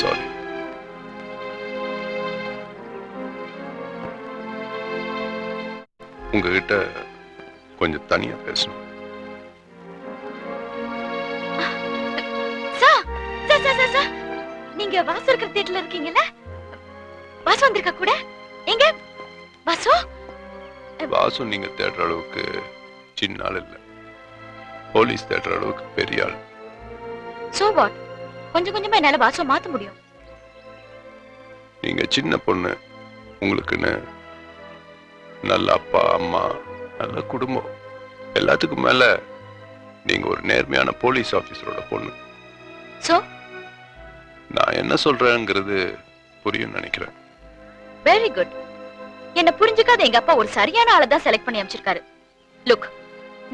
Sorry. உங்ககிட்ட கொஞ்சம் தனியா பேசணும். நீங்க வாசு இருக்கிற தியேட்டர்ல இருக்கீங்கல்ல? வாசு வந்திருக்க கூட? எங்க வாசு? வாசு நீங்க தேடுற அளவுக்கு சின்ன ஆள் இல்ல. போலீஸ் தேடுற அளவுக்கு பெரிய ஆள். So what? கொஞ்சம் கொஞ்சமா என்னால வாசு மாத்த முடியும். நீங்க சின்ன பொண்ணு, உங்களுக்குன்னு நல்ல அப்பா அம்மா, நல்ல குடும்பம், எல்லாத்துக்கும் மேல நீங்க ஒரு நேர்மையான போலீஸ் ஆபீசரோட பொண்ணு. சோ நான் என்ன சொல்றேங்கிறது புரியும் நினைக்கிறேன். Very good. என்ன புரிஞ்சுக்காத எங்க அப்பா ஒரு சரியான ஆளை தான் செலக்ட் பண்ணி அமைச்சிருக்காரு. லுக்,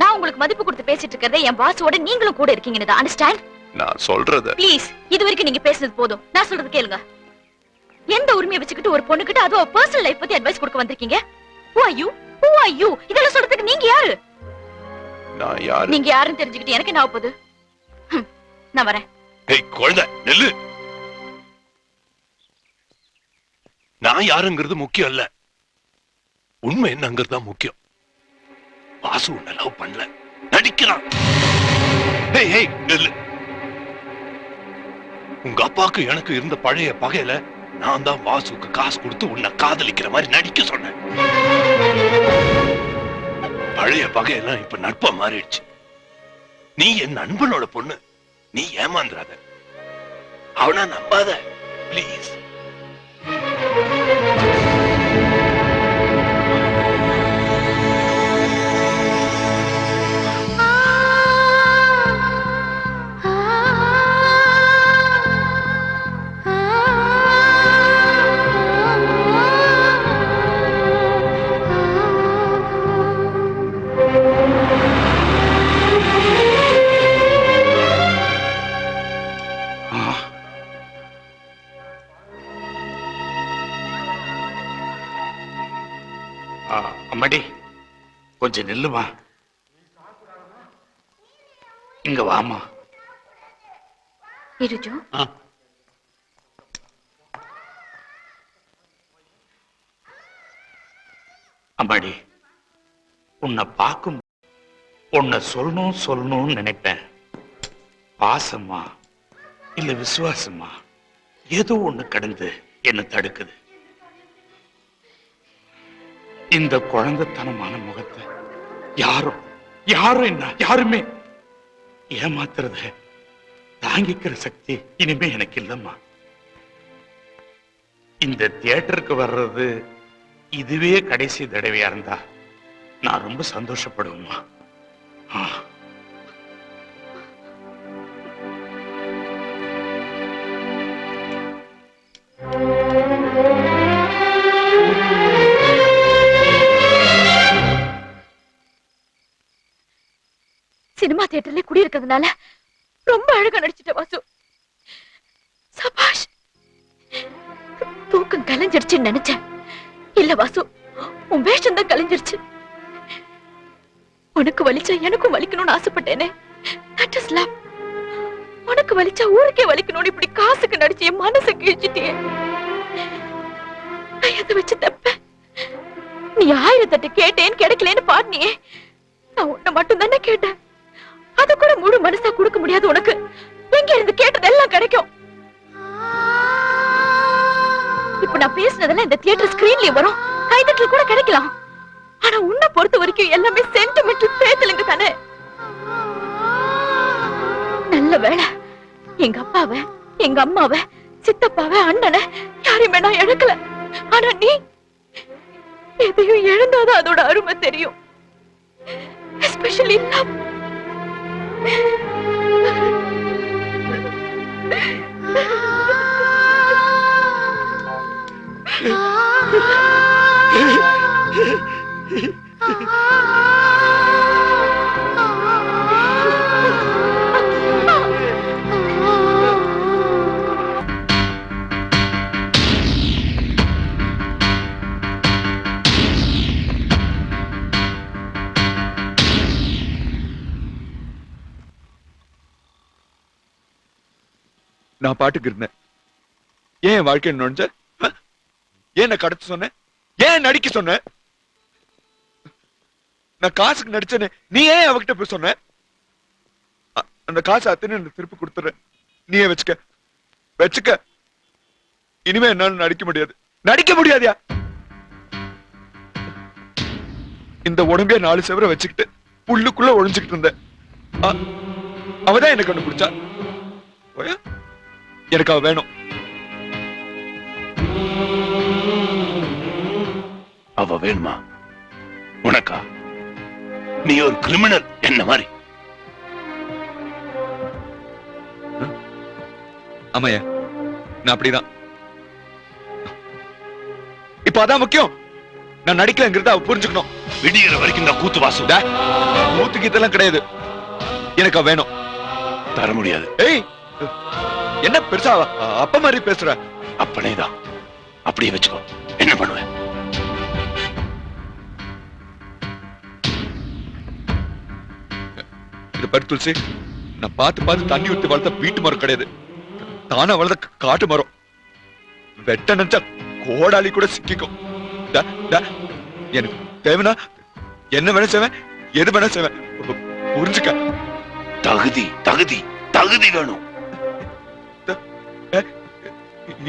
நான் உங்களுக்கு மதிப்பு கொடுத்து பேசிட்டு இருக்கிறதே என் பாஸோட நீங்களும் கூட இருக்கீங்கன்னு தான். அண்டர்ஸ்டாண்ட்? நான் சொல்றத ப்ளீஸ், இது வரைக்கும் நீங்க பேசுனது போதும். நான் சொல்றது கேளுங்க. எந்த உரிமையை வச்சுக்கிட்டு ஒரு பொண்ணுகிட்ட அதுவும் பர்சனல் லைஃப் பத்தி அட்வைஸ் கொடுக்க வந்திருக்கீங்க? Who are you? Who are you? இதெல்லாம் சொல்றதுக்கு நீங்க யாரு? நான் யாரு? நீங்க யாருன்னு தெரிஞ்சுக்கிட்டு எனக்கு என்ன ஆகுது? நான் வரேன். ஏய் குழந்தை, நெல்லு. நான் யாருங்கிறது முக்கியம் இல்ல, உண்மை என்னங்கிறது தான் முக்கியம். வாசு உன்னை லவ் பண்ணல, நடிக்கிறான். ஏய் ஏய் நெல்லு. உங்க அப்பாக்கு எனக்கு இருந்த பழைய பகையில நான் தான் வாசுக்கு காசு கொடுத்து உன்னை காதலிக்கிற மாதிரி நடிக்க சொன்னேன். பழைய பகையெல்லாம் இப்ப நட்பா மாறிடுச்சு. நீ என் நண்பனோட பொண்ணு, நீ ஏமாந்துறாத, அவனா நம்பாத பிளீஸ். அம்மாடி, கொஞ்சம் நில்லுமா. இங்க வாமா. இருஜோ, அம்மாடி, உன்னை பார்க்கும் உன்னை சொல்லணும்னு நினைப்பேன். பாசமா இல்ல விசுவாசமா ஏதோ ஒண்ணு கடந்து என்ன தடுக்குது. இந்த குழந்தைத்தனமான முகத்தை யாரும் என்ன யாருமே ஏமாத்துறத தாங்கிக்கிற சக்தி இனிமே எனக்கு இல்லம்மா. இந்த தியேட்டருக்கு வர்றது இதுவே கடைசி தடவையா இருந்தா நான் ரொம்ப சந்தோஷப்படுவேம்மா. சினிமா தியேட்டர்ல குடி இருக்கிறதுனால ரொம்ப அழகா நடிச்சிட்ட வாசு. சபாஷ். தூக்கம் கலைஞ்சிருச்சுன்னு நினைச்சேன். இல்ல வாசு, உன் வேஷம் தான் கலைஞ்சிருச்சு. உனக்கு வலிச்சா எனக்கும் வலிக்கணும்னு ஆசைப்பட்டேனே, that is love. உனக்கு வலிச்சா ஊருக்கே வலிக்கணும்னு இப்படி காசுக்கு நடிச்சு என் மனசை கிழிச்சிட்டியே. நான் எதை வச்சு தப்ப? நீ 1008 கேட்டேன் கிடைக்கலன்னு பாடினியே, நான் உன்னை மட்டும் தானே கேட்டேன். அது கூட முழு மனசா கொடுக்க முடியாது உனக்கு. எங்க இருந்து கேட்டதெல்லாம் கிடைக்கும். இப்ப நான் பேசினதெல்லாம் இந்த தியேட்டர் ஸ்கிரீன்லயே வரும், கைதட்டல் கூட கிடைக்கலாம். ஆனா உன்னை பொறுத்த வரைக்கும் எல்லாமே சென்டிமெண்டல் பேத்தலுங்க தானே. நல்ல வேளை எங்க அப்பாவை, எங்க அம்மாவை, சித்தப்பாவை, அண்ணனை யாரையுமே நான் இழக்கல. ஆனா நீ எதையும் இழந்தாதான் அதோட அருமை தெரியும். Especially love. நான் பாட்டுக்கு இருந்தேன். ஏன் என் வாழ்க்கை நுழைஞ்ச? ஏன் நான் கடத்த சொன்னேன்? ஏன் நடிக்க சொன்ன? நான் காசுக்கு நடிச்சேன்னு நீ ஏன் அவகிட்ட போய் சொன்ன? அந்த காசு அத்தனை எனக்கு திருப்பி கொடுத்துறேன். நீயே வச்சுக்க. இனிமே என்னால நடிக்க முடியாதியா? இந்த உடம்பே 4 செவரை வச்சுக்கிட்டு புல்லுக்குள்ள ஒழிஞ்சுக்கிட்டு இருந்தேன். அவதான் எனக்கு கண்டுபிடிச்சா. எனக்கு அவ வேணும். அவ வேணுமா உனக்கா? நீ ஒரு கிரிமினல் என்ன மாதிரி. ஆமாயா, நான் அப்படிதான். இப்ப அதான் முக்கியம். நான் நடிக்கலங்கிறத அவ புரிஞ்சுக்கணும். விடிகிற வரைக்கும் இந்த கூத்து வாசு. கூத்து கீத்தெல்லாம் கிடையாது. எனக்கு அவ வேணும். தர முடியாது. ஏய், என்ன பெருசா அப்ப மாதிரி பேசுற? அப்பனேதான். அப்படியே வச்சுக்கோ. என்ன பண்ணுவேன்? இது பரு துளசி, நான் பார்த்து தண்ணி ஊத்தி வளர்த்த வீட்டு மரம் கிடையாது. தானா வளர்த்த காட்டு மரம். வெட்ட நினைச்சா கோடாலி கூட சிக்கிக்கும். எனக்கு தேவைன்னா என்ன வேணா செய்வேன், எது வேணா செய்வேன். புரிஞ்சுக்க. தகுதி வேணும்.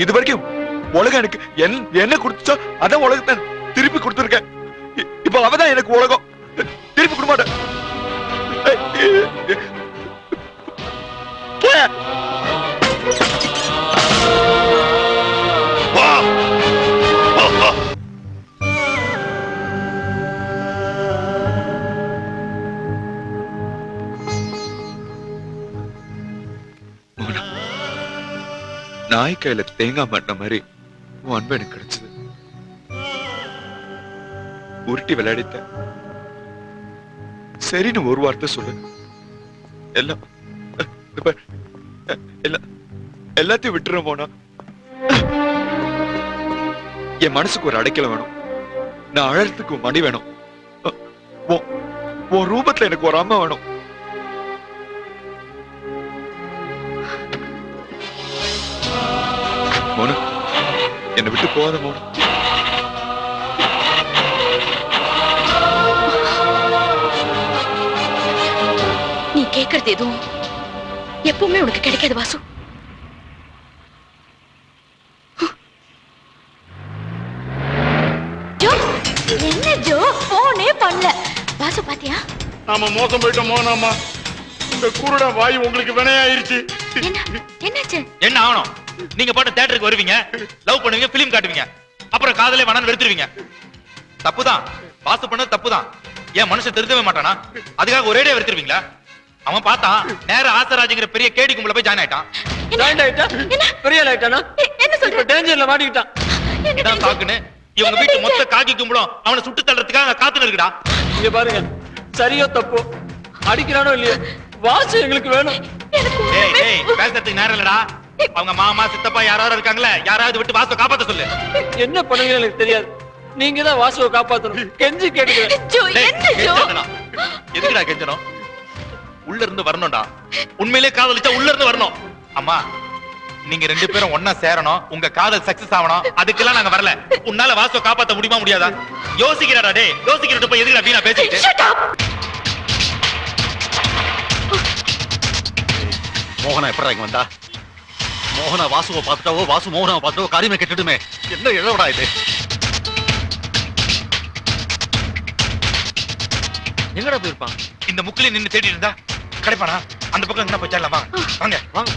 இது வரைக்கும் உலகம் எனக்கு என்ன கொடுத்துச்சோ அதான் உலகத்தை திருப்பி கொடுத்துருக்கேன். இப்ப அவதான் எனக்கு உலகம். திருப்பி கொடுக்க மாட்டேன். நாய் கையில தேங்காய் மாட்டின மாதிரி உன் அன்பு எனக்கு கிடைச்சது. உருட்டி விளையாடிட்டேன். சரின்னு ஒரு வார்த்தை சொல்லு. எல்லாத்தையும் விட்டுற போனா என் மனசுக்கு ஒரு அடைக்கல வேணும். நான் அழறதுக்கு ஒரு மணி வேணும். உன் ரூபத்துல எனக்கு ஒரு அம்மா வேணும். மோனு, என்னை விட்டு போகாத மோனு. நீ கேட்கறது எதுவும் எப்பவுமே உனக்கு கிடைக்காது வாசு. என்ன ஜோ போனே பண்ணல. வாசு பாத்தியா? நாம மோசம் போயிட்டோம் மோனம்மா. இந்த குருட வாய் உங்களுக்கு வினையாயிருச்சு. என்னாச்சு? என்ன ஆகணும்? நீங்க பாட்டு தியேட்டருக்கு வருவீங்க, லவ் பண்ணுவீங்க, பிலிம் காட்டுவீங்க, அப்புறம் காதலே வேணான்னு வெறுத்துருவீங்க. தப்புதான். வாசு பண்ணது தப்புதான். ஏன் மனுஷன் திருத்தவே மாட்டானா? அதுக்காக ஒரேடியா வெறுத்துருவீங்களா? அவன் பார்த்தான், நேர ஆசராஜ்ங்கிற பெரிய கேடி கும்பல போய் ஜாயின் ஆயிட்டான். பெரிய ஆயிட்டானா? என்ன சொல்ற? டேஞ்சர்ல மாட்டிக்கிட்டான். இதான் சாக்குன்னு இவங்க வீட்டு மொத்த காக்கி கும்பலும் அவனை சுட்டு தள்ளுறதுக்காக காத்துன்னு இருக்குடா. இங்க பாருங்க, சரியோ தப்போ அடிக்கிறானோ இல்லையோ, வாசு எங்களுக்கு வேணும். ஏய் ஏய், பேசுறதுக்கு நேரம் இல்லடா. அவங்க மாமா சித்தப்பா யாராவது இருக்காங்களே, யாராவது விட்டு வாசுவை காப்பாத்த சொல்லு. என்ன பண்ணுவீங்க எனக்கு தெரியாது. நீங்க தான் வாசுவை காப்பாத்தணும். கெஞ்சி கேட்டுக்கிறேன். எதுக்குடா கெஞ்சணும்? உள்ள இருந்து வரணும்டா. உண்மையிலே காதலிச்சா உள்ள இருந்து வரணும். அம்மா, நீங்க 2 பேரும் ஒன்னா சேரணும், உங்க காதல் சக்சஸ் ஆகணும். அதுக்கெல்லாம் நாங்க வரல. உன்னால வாசுவை காப்பாத்த முடியுமா முடியாதா? யோசிக்கிறாடா டே. யோசிக்கிறத போய் எதுக்குடா வீணா பேசிட்டு? மோகனா எப்படா இங்க வந்தா? மோகனா வாசுவை பார்த்துட்டாவோ, வாசு மோகனாவை பார்த்துட்டாவோ காரியமே கெட்டுடுமே. என்ன இழவடா இது? எங்கடா போயிருப்பான்? இந்த முக்கில நின்னு தேடி இருந்தா கிடைப்பானா? அந்த பக்கம் என்ன போய் சேரலாம். வாங்க வாங்க.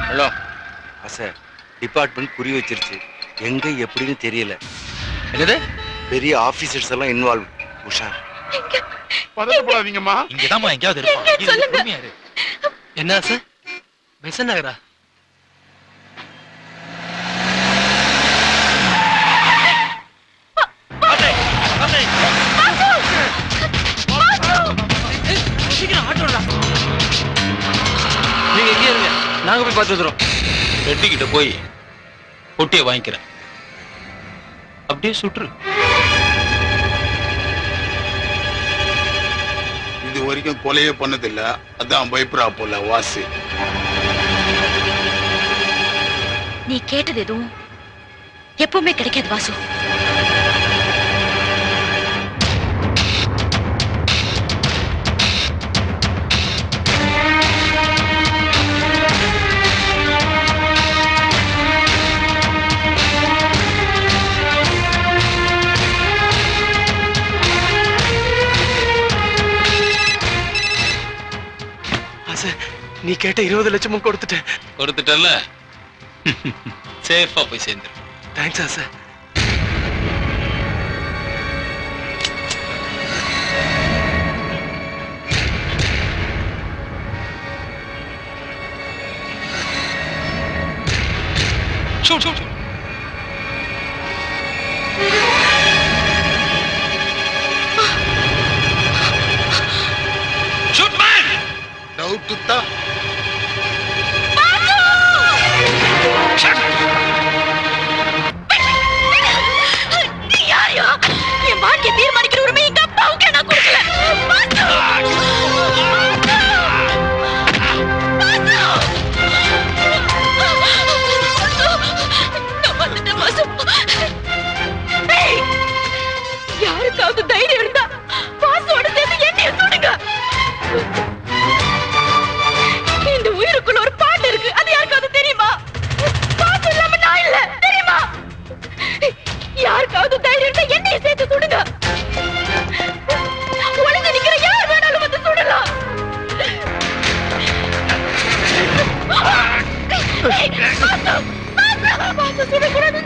ஹலோ சார், டிபார்ட்மெண்ட் குறி வச்சிருச்சு. எங்க எப்படின்னு தெரியல. என்னது? பெரிய ஆபீசர்ஸ் எல்லாம் இன்வால்வ். உஷார். பதட்டப்படாதீங்கம்மா. இங்கதாம்மா எங்கயாவது இருப்பான். என்ன சார்? பெசன் நகரா? நீங்க எங்கே இருங்க, நாங்க போய் பார்த்து வந்துடும். ரெட்டி கிட்ட போய் பொட்டியை வாங்கிக்கிறேன். அப்படியே சுற்று. இது வரைக்கும் கொலையே பண்ணதில்ல, அதான் பயப்படுறா போல வாசு. நீ கேட்டது எதுவும் எப்பவுமே கிடைக்காது வாசு. நீ கேட்ட 20 லட்சமும் கொடுத்துட்டல்ல, சேஃபா போய் சேர்ந்துரு. தேங்க்ஸ் ஆசை. Shoot, shoot. Shoot, man! Doubt தான். நீ யாரையா? என் வாழ்க்கையை தீர்மானிக்கிற உரிமை எங்க அப்பாவுக்கு நான் கொடுக்கல. யாருக்காவது தைரியம் இருந்தா வாசோட சேர்ந்து என்னைய சுடுங்க. இந்த உயிருக்குள்ள ஒரு பாட்டு இருக்கு, அது யாருக்காவது தெரியுமா? பாட்டு இல்லாம நான் இல்ல, தெரியுமா? யாருக்காவது தைரியம் இருந்தா என்னைய சேர்த்து சுடுங்க. ஒளிஞ்சு நிக்கிற யார் வேணாலும் வந்து சுடலாம். சுடக்கூடாது.